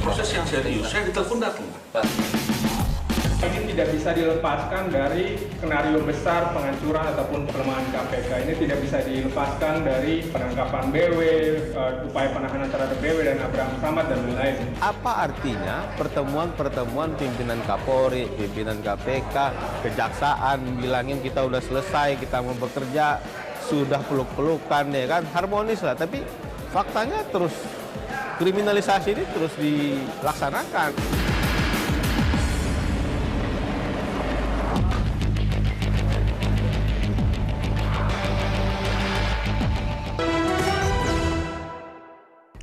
proses yang serius. Saya ditelepon datang. Ini tidak bisa dilepaskan dari skenario besar penghancuran ataupun pelemahan KPK. Ini tidak bisa dilepaskan dari penangkapan BW, upaya penahanan terhadap BW dan Abraham Samad dan lain-lain. Apa artinya pertemuan-pertemuan pimpinan Kapolri, pimpinan KPK, kejaksaan bilangin kita udah selesai, kita mau bekerja, sudah peluk-pelukan ya kan, harmonis lah. Tapi faktanya terus kriminalisasi ini terus dilaksanakan.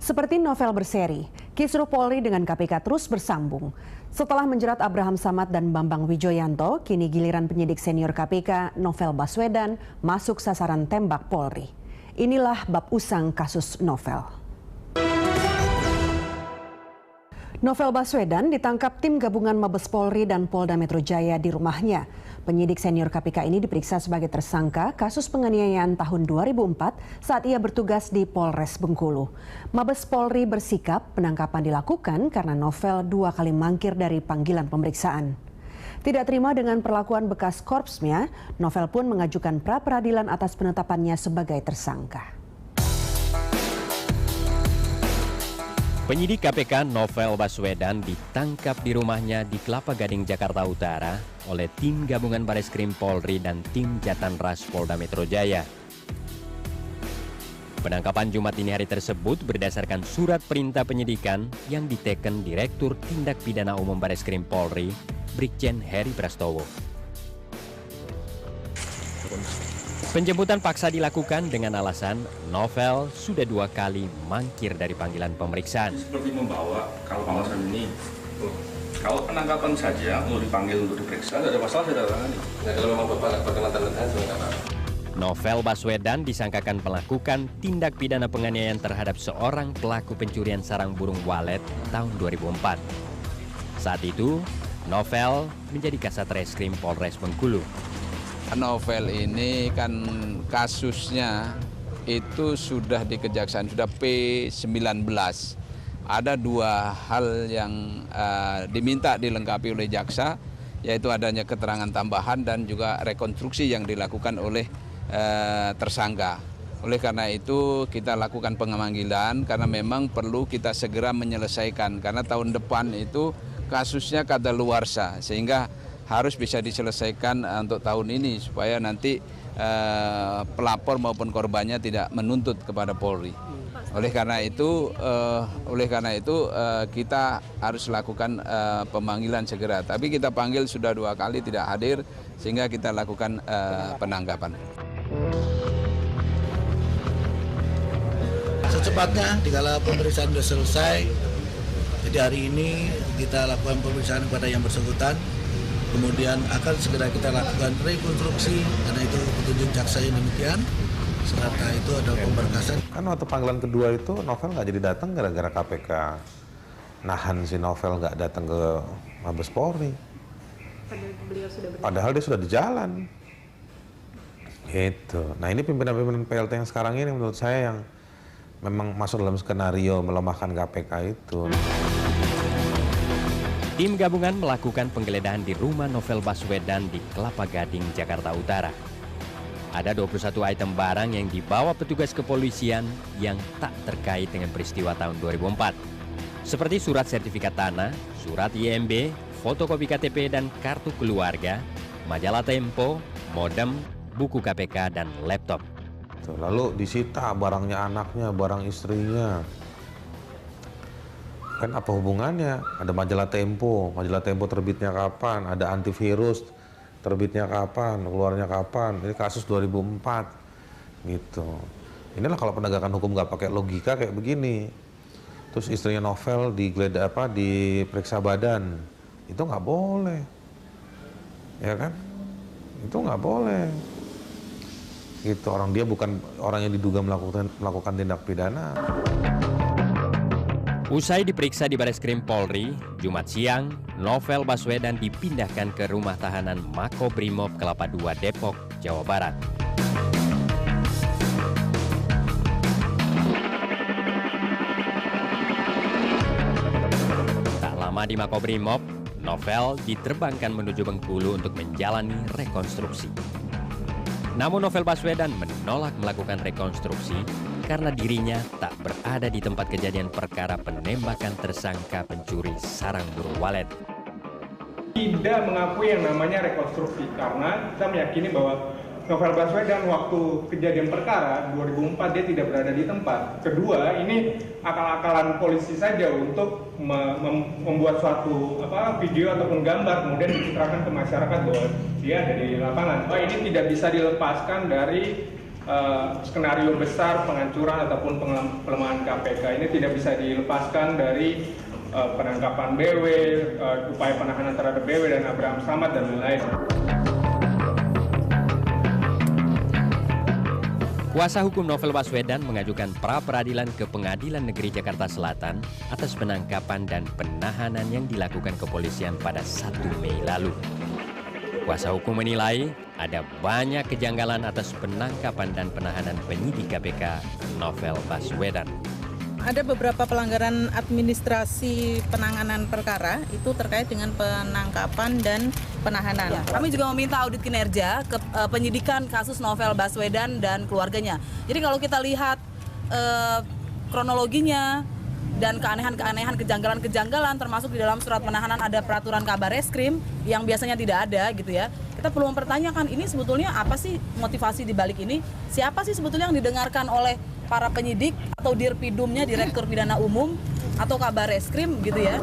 Seperti novel berseri, kisruh Polri dengan KPK terus bersambung. Setelah menjerat Abraham Samad dan Bambang Wijoyanto, kini giliran penyidik senior KPK Novel Baswedan masuk sasaran tembak Polri. Inilah bab usang kasus Novel. Novel Baswedan ditangkap tim gabungan Mabes Polri dan Polda Metro Jaya di rumahnya. Penyidik senior KPK ini diperiksa sebagai tersangka kasus penganiayaan tahun 2004 saat ia bertugas di Polres Bengkulu. Mabes Polri bersikap penangkapan dilakukan karena Novel 2 kali mangkir dari panggilan pemeriksaan. Tidak terima dengan perlakuan bekas korpsnya, Novel pun mengajukan pra-peradilan atas penetapannya sebagai tersangka. Penyidik KPK Novel Baswedan ditangkap di rumahnya di Kelapa Gading, Jakarta Utara oleh tim gabungan Bareskrim Polri dan tim Jatanras Polda Metro Jaya. Penangkapan Jumat dini hari tersebut berdasarkan surat perintah penyidikan yang diteken Direktur Tindak Pidana Umum Bareskrim Polri, Brigjen Heri Prastowo. Penjemputan paksa dilakukan dengan alasan Novel sudah 2 kali mangkir dari panggilan pemeriksaan. Seperti membawa, kalau alasan ini, kalau penangkapan saja mau dipanggil untuk diperiksa, tidak ada masalah, saya tangani. Nah, kalau memang Bapak berkenaan tanda tangan, Novel Baswedan disangkakan melakukan tindak pidana penganiayaan terhadap seorang pelaku pencurian sarang burung walet tahun 2004. Saat itu, Novel menjadi Kasat Reskrim Polres Bengkulu. Novel ini kan kasusnya itu sudah di Kejaksaan, sudah P19. Ada 2 hal yang diminta dilengkapi oleh jaksa, yaitu adanya keterangan tambahan dan juga rekonstruksi yang dilakukan oleh tersangka. Oleh karena itu kita lakukan pengemanggilan karena memang perlu kita segera menyelesaikan karena tahun depan itu kasusnya kadaluarsa sehingga harus bisa diselesaikan untuk tahun ini supaya nanti pelapor maupun korbannya tidak menuntut kepada Polri. Oleh karena itu kita harus lakukan pemanggilan segera. Tapi kita panggil sudah 2 kali tidak hadir sehingga kita lakukan penangkapan. Secepatnya dikala pemeriksaan sudah selesai, jadi hari ini kita lakukan pemeriksaan kepada yang bersangkutan. Kemudian akan segera kita lakukan rekonstruksi karena itu petunjuk jaksa yang demikian. Serta itu ada pemberkasan. Kan waktu panggilan kedua itu Novel nggak jadi datang gara-gara KPK nahan si Novel nggak datang ke Mabes Polri. Padahal dia sudah di jalan. Gitu. Nah ini pimpinan-pimpinan PLT yang sekarang ini menurut saya yang memang masuk dalam skenario melemahkan KPK itu. Tim gabungan melakukan penggeledahan di rumah Novel Baswedan di Kelapa Gading, Jakarta Utara. Ada 21 item barang yang dibawa petugas kepolisian yang tak terkait dengan peristiwa tahun 2004. Seperti surat sertifikat tanah, surat IMB, fotokopi KTP dan kartu keluarga, majalah Tempo, modem, buku KPK, dan laptop. Lalu disita barangnya anaknya, barang istrinya. Kan apa hubungannya? Ada majalah Tempo terbitnya kapan? Ada antivirus terbitnya kapan? Keluarnya kapan? Ini kasus 2004 gitu. Inilah kalau penegakan hukum nggak pakai logika kayak begini. Terus istrinya Novel diperiksa badan, itu nggak boleh, ya kan? Itu nggak boleh. Gitu, dia bukan orang yang diduga melakukan tindak pidana. Usai diperiksa di Bareskrim Polri, Jumat siang, Novel Baswedan dipindahkan ke rumah tahanan Makobrimob Kelapa II Depok, Jawa Barat. Selama di Makobrimob, Novel diterbangkan menuju Bengkulu untuk menjalani rekonstruksi. Namun Novel Baswedan menolak melakukan rekonstruksi karena dirinya tak berada di tempat kejadian perkara penembakan tersangka pencuri sarang burung walet. Tidak mengakui yang namanya rekonstruksi karena kita meyakini bahwa Novel Baswedan waktu kejadian perkara 2004 dia tidak berada di tempat. Kedua, ini akal-akalan polisi saja untuk membuat suatu video ataupun gambar kemudian dicitrakan ke masyarakat bahwa dia ada di lapangan. Ini tidak bisa dilepaskan dari skenario besar penghancuran ataupun pelemahan KPK. Ini tidak bisa dilepaskan dari penangkapan BW, upaya penahanan terhadap BW dan Abraham Samad dan lain-lain. Kuasa hukum Novel Baswedan mengajukan pra-peradilan ke Pengadilan Negeri Jakarta Selatan atas penangkapan dan penahanan yang dilakukan kepolisian pada 1 Mei lalu. Kuasa hukum menilai ada banyak kejanggalan atas penangkapan dan penahanan penyidik KPK Novel Baswedan. Ada beberapa pelanggaran administrasi penanganan perkara itu terkait dengan penangkapan dan penahanan. Ya, kami juga meminta audit kinerja ke penyidikan kasus Novel Baswedan dan keluarganya. Jadi kalau kita lihat kronologinya dan keanehan-keanehan, kejanggalan-kejanggalan termasuk di dalam surat penahanan ada peraturan kabar reskrim yang biasanya tidak ada gitu ya. Kita perlu mempertanyakan ini sebetulnya apa sih motivasi di balik ini? Siapa sih sebetulnya yang didengarkan oleh para penyidik atau Dirpidumnya, Direktur Pidana Umum atau kabar reskrim gitu ya?